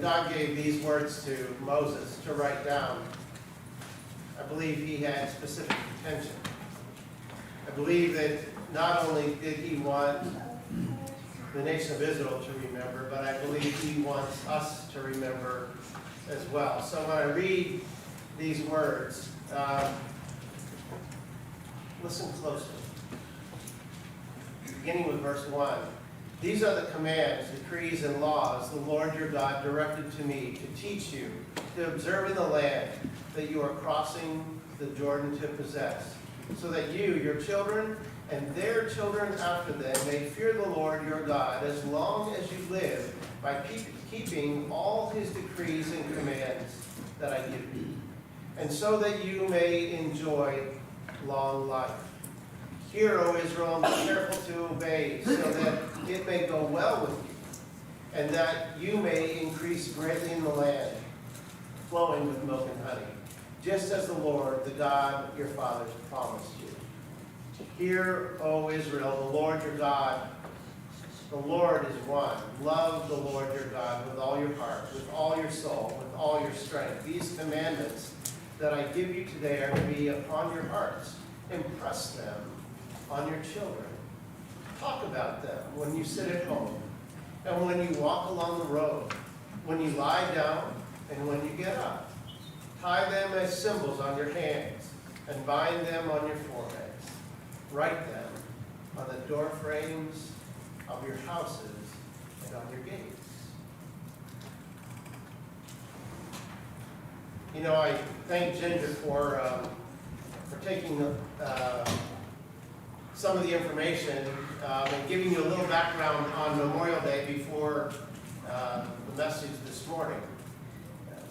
God gave these words to Moses to write down, I believe he had specific intention. I believe that not only did he want the nation of Israel to remember, but I believe he wants us to remember as well. So when I read these words, listen closely. Beginning with verse 1. These are the commands, decrees, and laws the Lord your God directed to me to teach you, to observe in the land that you are crossing the Jordan to possess, so that you, your children, and their children after them may fear the Lord your God as long as you live, by keeping all his decrees and commands that I give you, and so that you may enjoy long life. Hear, O Israel, and be careful to obey, so that it may go well with you, and that you may increase greatly in the land, flowing with milk and honey, just as the Lord, the God your fathers, promised you. Hear, O Israel, the Lord your God, the Lord is one. Love the Lord your God with all your heart, with all your soul, with all your strength. These commandments that I give you today are to be upon your hearts. Impress them on your children. Talk about them when you sit at home, and when you walk along the road, when you lie down, and when you get up. Tie them as symbols on your hands, and bind them on your foreheads. Write them on the door frames of your houses and on your gates. You know, I thank Ginger for taking some of the information and giving you a little background on Memorial Day before the message this morning,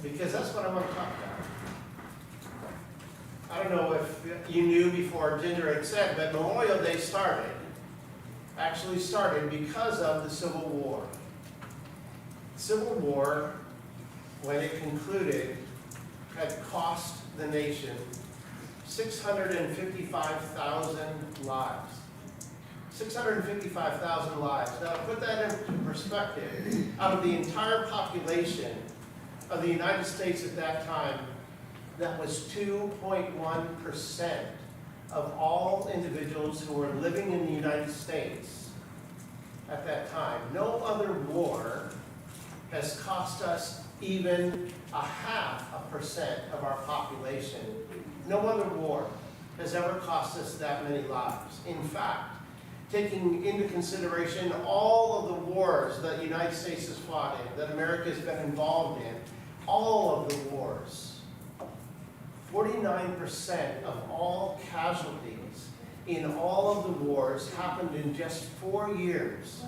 because that's what I want to talk about. I don't know if you knew before Ginger had said, but Memorial Day actually started because of the Civil War. The Civil War, when it concluded, had cost the nation 655,000 lives. 655,000 lives. Now, to put that into perspective, out of the entire population of the United States at that time, that was 2.1% of all individuals who were living in the United States at that time. No other war has cost us even 0.5% of our population. No other war has ever cost us that many lives. In fact, taking into consideration all of the wars that the United States has fought in, that America has been involved in, all of the wars, 49% of all casualties in all of the wars happened in just 4 years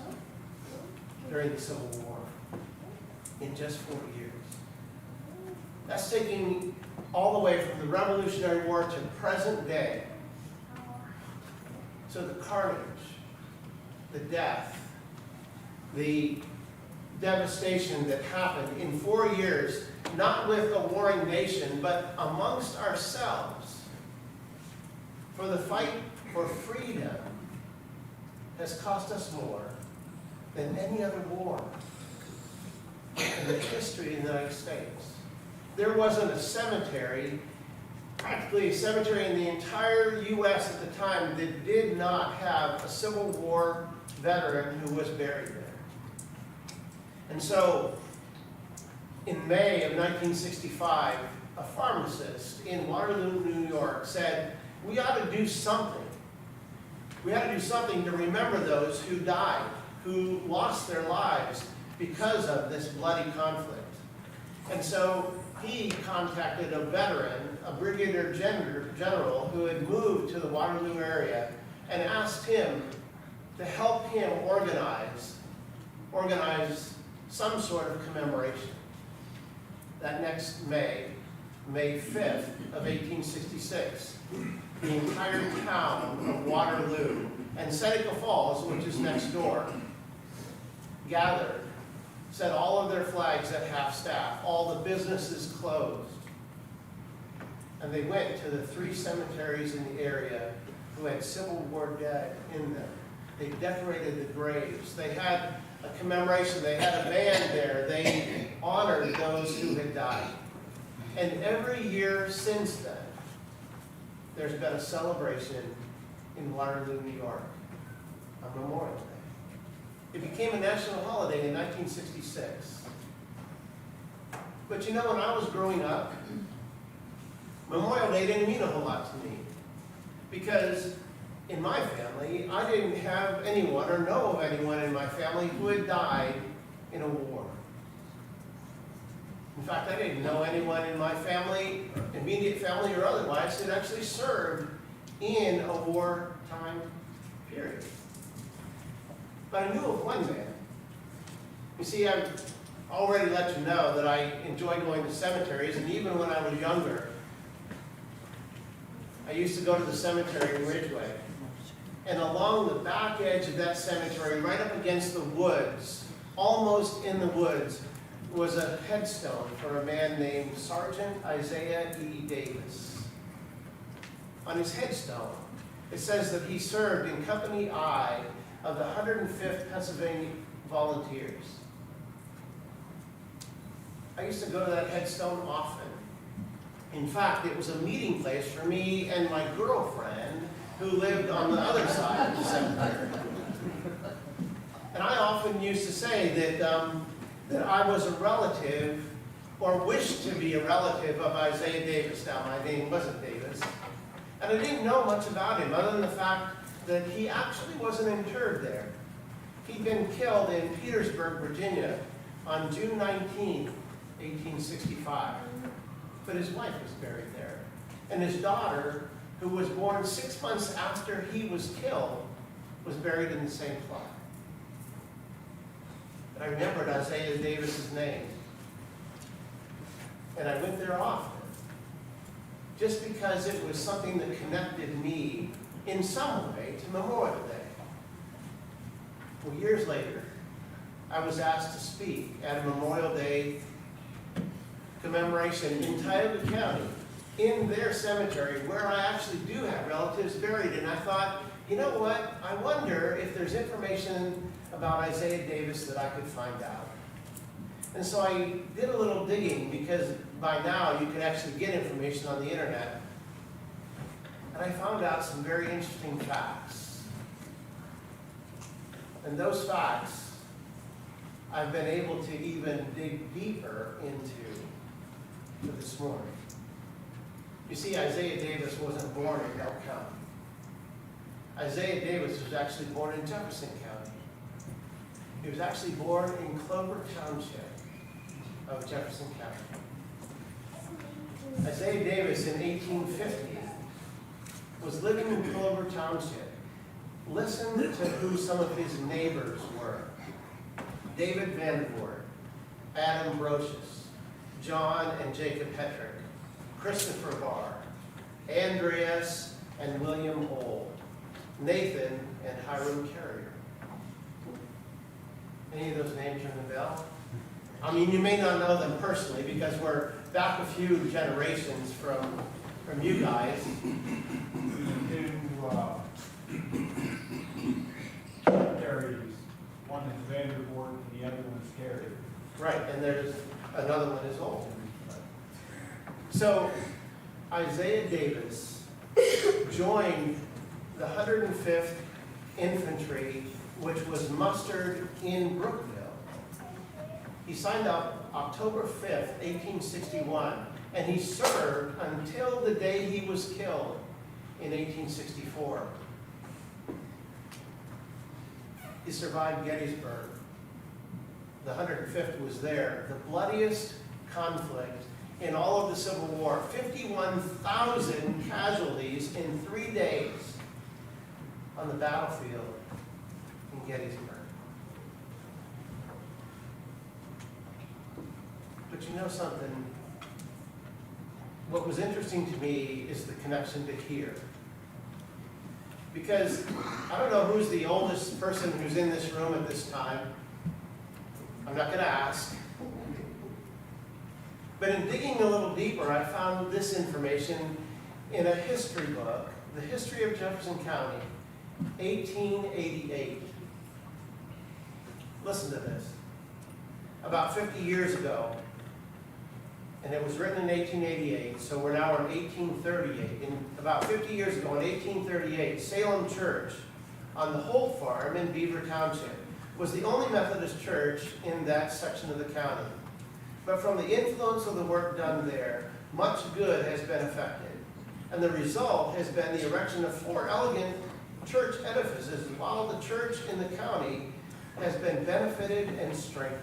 during the Civil War. In just 4 years. That's taking all the way from the Revolutionary War to present day. So the carnage, the death, the devastation that happened in 4 years, not with a warring nation, but amongst ourselves, for the fight for freedom, has cost us more than any other war in the history of the United States. There wasn't a cemetery, practically a cemetery in the entire U.S. at the time, that did not have a Civil War veteran who was buried there. And so, in May of 1965, a pharmacist in Waterloo, New York said, we ought to do something. We ought to do something to remember those who died, who lost their lives because of this bloody conflict. And so he contacted a veteran, a brigadier general who had moved to the Waterloo area, and asked him to help him organize some sort of commemoration. That next May 5th of 1866, the entire town of Waterloo and Seneca Falls, which is next door, gathered, set all of their flags at half-staff, all the businesses closed, and they went to the 3 cemeteries in the area who had Civil War dead in them. They decorated the graves. They had a commemoration. They had a band there. They honored those who had died. And every year since then, there's been a celebration in Waterloo, New York, on Memorial Day. It became a national holiday in 1966. But you know, when I was growing up, Memorial Day didn't mean a whole lot to me. Because in my family, I didn't have anyone or know of anyone in my family who had died in a war. In fact, I didn't know anyone in my family, immediate family or otherwise, that actually served in a wartime period. But I knew of one man. You see, I've already let you know that I enjoy going to cemeteries, and even when I was younger, I used to go to the cemetery in Ridgeway. And along the back edge of that cemetery, right up against the woods, almost in the woods, was a headstone for a man named Sergeant Isaiah E. Davis. On his headstone, it says that he served in Company I of the 105th Pennsylvania Volunteers. I used to go to that headstone often. In fact, it was a meeting place for me and my girlfriend who lived on the other side of the cemetery. And I often used to say that I was a relative, or wished to be a relative of Isaiah Davis. Now, my name wasn't Davis. And I didn't know much about him, other than the fact that he actually wasn't interred there. He'd been killed in Petersburg, Virginia, on June 19, 1865. But his wife was buried there. And his daughter, who was born 6 months after he was killed, was buried in the same plot. And I remembered Isaiah Davis's name. And I went there often, just because it was something that connected me in some way to Memorial Day. Well, years later, I was asked to speak at a Memorial Day commemoration in Tioga County, in their cemetery, where I actually do have relatives buried. And I thought, you know what? I wonder if there's information about Isaiah Davis that I could find out. And so I did a little digging, because by now you can actually get information on the internet. And I found out some very interesting facts. And those facts I've been able to even dig deeper into for this morning. You see, Isaiah Davis wasn't born in Bell County. Isaiah Davis was actually born in Jefferson County. He was actually born in Clover Township of Jefferson County. Isaiah Davis in 1850 was living in Clover Township. Listen to who some of his neighbors were. David Vandervoort, Adam Brocious, John and Jacob Petrick, Christopher Barr, Andreas and William Old, Nathan and Hiram Carrier. Any of those names ring a bell? I mean, you may not know them personally, because we're back a few generations from you guys. Carries. One is Vandervoort and the other one's Carrier. Right, and there's another one is Old. So Isaiah Davis joined the 105th Infantry, which was mustered in Brookville. He signed up October 5th, 1861, and he served until the day he was killed in 1864. He survived Gettysburg. The 105th was there, the bloodiest conflict in all of the Civil War. 51,000 casualties in 3 days on the battlefield in Gettysburg. But you know something? What was interesting to me is the connection to here. Because I don't know who's the oldest person who's in this room at this time. I'm not going to ask. But in digging a little deeper, I found this information in a history book, The History of Jefferson County, 1888. Listen to this. About 50 years ago, and it was written in 1888, so we're now in 1838. And about 50 years ago, in 1838, Salem Church on the Holt Farm in Beaver Township was the only Methodist church in that section of the county. But from the influence of the work done there, much good has been effected. And the result has been the erection of 4 elegant church edifices, while the church in the county has been benefited and strengthened.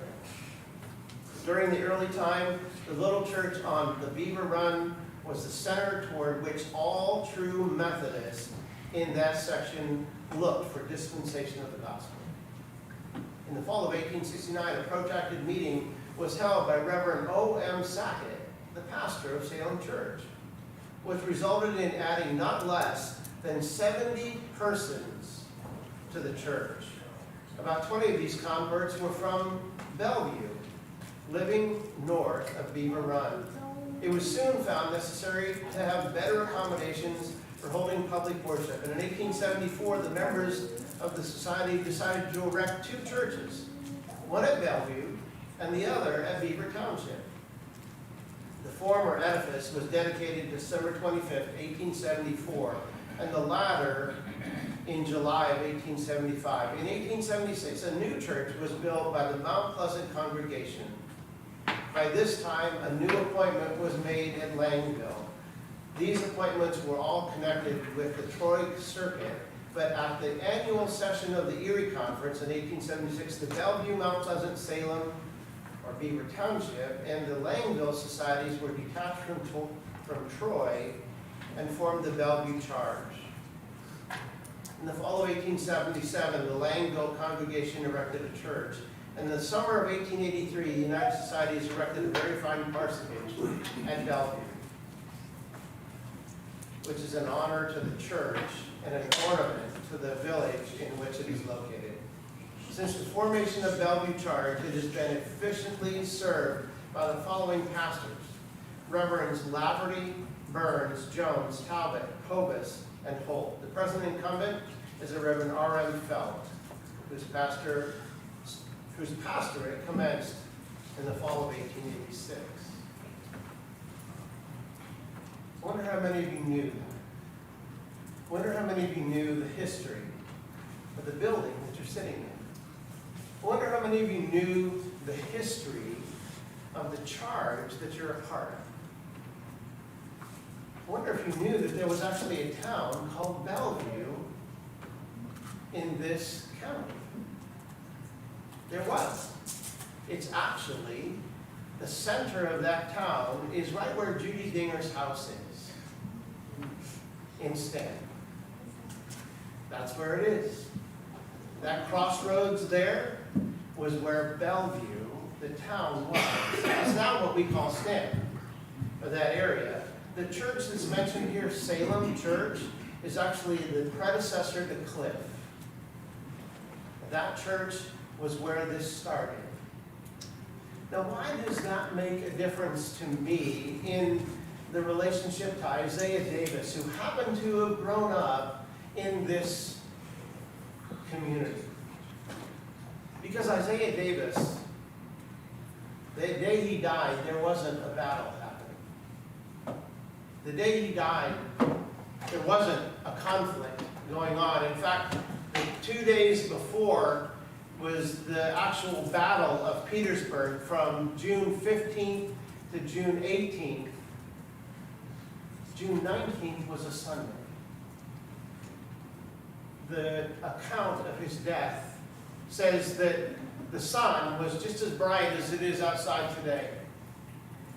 During the early time, the little church on the Beaver Run was the center toward which all true Methodists in that section looked for dispensation of the gospel. In the fall of 1869, a protracted meeting was held by Reverend O.M. Sackett, the pastor of Salem Church, which resulted in adding not less than 70 persons to the church. About 20 of these converts were from Bellview, living north of Beaver Run. It was soon found necessary to have better accommodations for holding public worship. And in 1874, the members of the society decided to erect 2 churches, one at Bellevue and the other at Beaver Township. The former edifice was dedicated December 25th, 1874, and the latter in July of 1875. In 1876, a new church was built by the Mount Pleasant congregation. By this time, a new appointment was made at Langville. These appointments were all connected with the Troy Circuit, but at the annual session of the Erie Conference in 1876, the Bellevue, Mount Pleasant, Salem, or Beaver Township, and the Langville societies were detached from Troy and formed the Bellview Charge. In the fall of 1877, the Langville congregation erected a church. In the summer of 1883, the United Societies erected a very fine parsonage at Bellevue, which is an honor to the church and an ornament to the village in which it is located. Since the formation of Bellview Charge, it has been efficiently served by the following pastors: Reverends Laverty, Burns, Jones, Talbot, Hovas, and Holt. The present incumbent is the Reverend R.M. Felt, whose pastorate commenced in the fall of 1886. I wonder how many of you knew that. I wonder how many of you knew the history of the building that you're sitting in. I wonder how many of you knew the history of the charge that you're a part of. I wonder if you knew that there was actually a town called Bellevue in this county. There was. It's actually, the center of that town is right where Judy Dinger's house is, in Stanton. That's where it is. That crossroads there was where Bellevue, the town, was. It's now what we call Stanton, or that area. The church that's mentioned here, Salem Church, is actually the predecessor to Cliff. That church was where this started. Now, why does that make a difference to me in the relationship to Isaiah Davis, who happened to have grown up in this community? Because Isaiah Davis, the day he died, there wasn't a battle happening. The day he died, there wasn't a conflict going on. In fact, the 2 days before was the actual Battle of Petersburg from June 15th to June 18th. June 19th was a Sunday. The account of his death says that the sun was just as bright as it is outside today.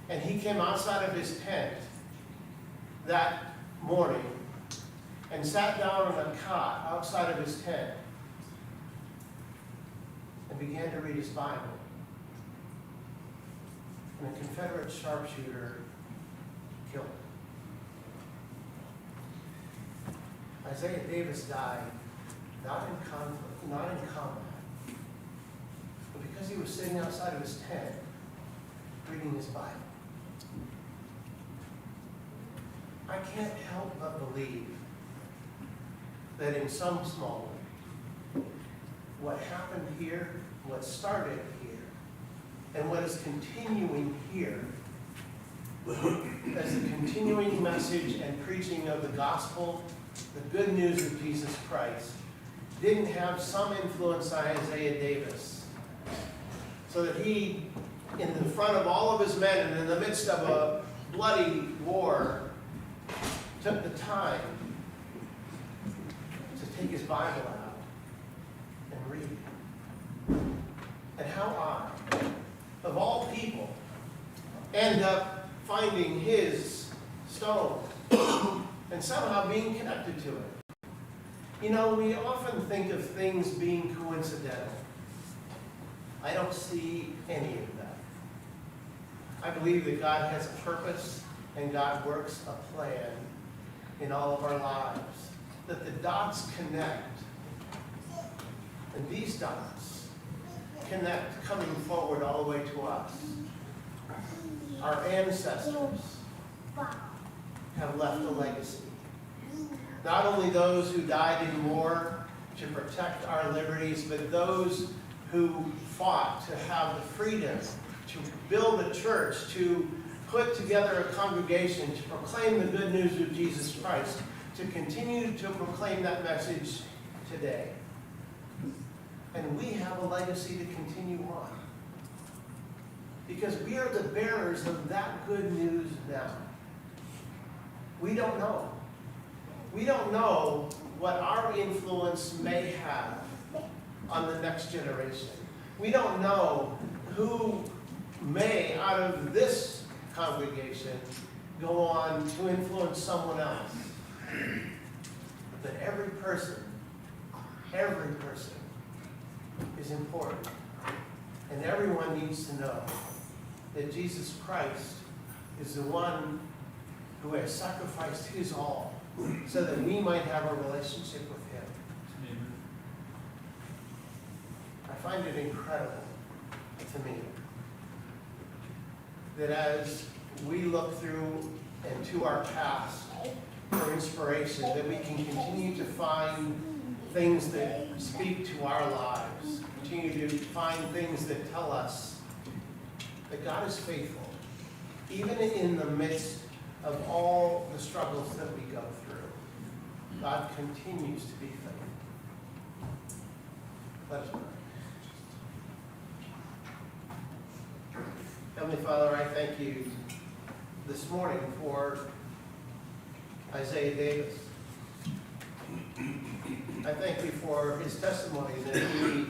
And he came outside of his tent that morning and sat down on a cot outside of his tent and began to read his Bible. And a Confederate sharpshooter killed him. Isaiah Davis died not in conflict, not in combat, but because he was sitting outside of his tent reading his Bible. I can't help but believe that in some small way, what happened here, what started here, and what is continuing here, as the continuing message and preaching of the gospel, the good news of Jesus Christ, didn't have some influence on Isaiah Davis, so that he, in the front of all of his men and in the midst of a bloody war, took the time to take his Bible out and read it. And how I, of all people, end up finding his stone and somehow being connected to it. You know, we often think of things being coincidental. I don't see any of that. I believe that God has a purpose and God works a plan in all of our lives. That the dots connect. And these dots connect coming forward all the way to us. Our ancestors have left a legacy. Not only those who died in war to protect our liberties, but those who fought to have the freedom to build a church, to put together a congregation, to proclaim the good news of Jesus Christ, to continue to proclaim that message today. And we have a legacy to continue on. Because we are the bearers of that good news now. We don't know. We don't know what our influence may have on the next generation. We don't know who may, out of this congregation, go on to influence someone else. But every person is important. And everyone needs to know that Jesus Christ is the one who has sacrificed his all so that we might have a relationship with him. I find it incredible to me that as we look through and to our past for inspiration, that we can continue to find things that speak to our lives, continue to find things that tell us that God is faithful, even in the midst of all the struggles that we go through. God continues to be faithful. Let us pray. Heavenly Father, I thank you this morning for Isaiah Davis. I thank you for his testimony that he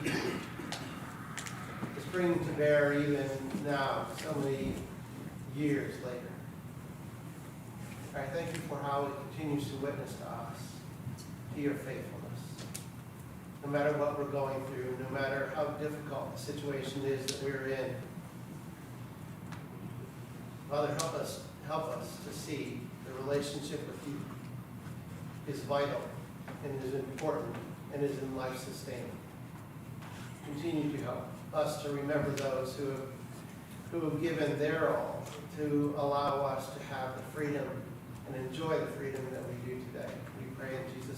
is bringing to bear even now, so many years later. I thank you for how it continues to witness to us, to your faithfulness. No matter what we're going through, no matter how difficult the situation is that we're in, Father, help us to see the relationship with you is vital and is important and is in life sustaining. Continue to help us to remember those who have given their all to allow us to have the freedom and enjoy the freedom that we do today. We pray in Jesus'